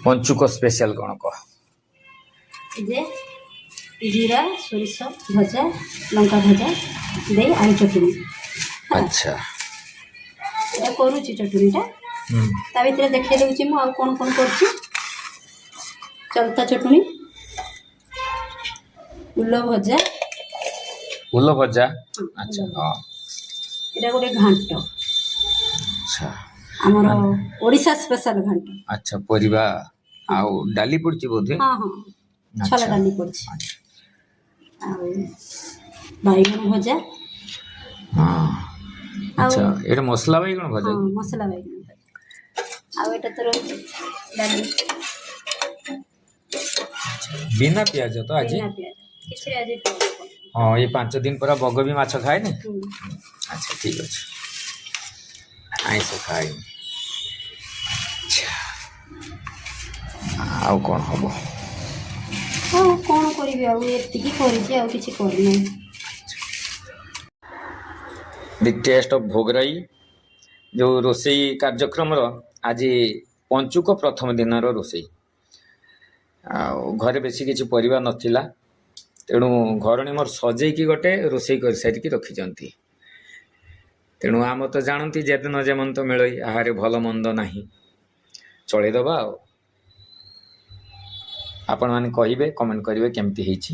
पंचुक special कौन कह जे जीरा सोरिष भजा लंका भजा दे आलू चटनी। अच्छा এটা କରୁଛି ଚଟୁଣିଟା ତା ଭିତରେ ଦେଖେଇ ଦେଉଛି ମୁଁ ଆଉ କ'ଣ କ'ଣ କରୁଛି। ଚଲତା ଚଟୁଣି ଉଲ ଭଜା अच्छा हाँ এটা ଗୋଟେ ଘାଣ୍ଟ अच्छा ଆମର ଓଡ଼ିଶା ସ୍ପେଶାଲ ଘାଣ୍ଟ। अच्छा परिबा आउ डाली पड़ची बोधे ହଁ ହଁ ଛୋଲା ଡାଲି ପଡିଛି ଆଉ ବାଇଗଣ ଭଜା हाँ अच्छा एटा मसला बैगण भजा ହଁ ମସଲା ବାଇଗଣ ଭଜା ଆଉ ଏଟା ତ ରହୁଛି ଡାଲି बिना प्याज तो आज ବିନା ପିଆଜ କିଛି ଆଜି ପଡିବନି। हाँ ये 5 दिन पर बग भी माछ खाए नहीं अच्छा ठीक अच्छे आइस खाए अच्छा आउ कौन हम ଆଉ କ'ଣ କରିବି ଆଉ ଏତିକି କରିଛି ଆଉ କିଛି କରିନାହିଁ। द टेस्ट ऑफ भोगराई जो रोसई कार्यक्रम आज पंचुक प्रथम दिन रोसई घरे बेसी किसी परिवार नथिला तेणु घरणी मोर सजेकी गोटे रोसई कर सारिकी रखी तेणु आम तो जानती जेद न जेमन तो मिल आहारे भल मंद नाही चलईदबा आपण मैंने कहे कमेंट करेंगे केमती ହେଇଛି।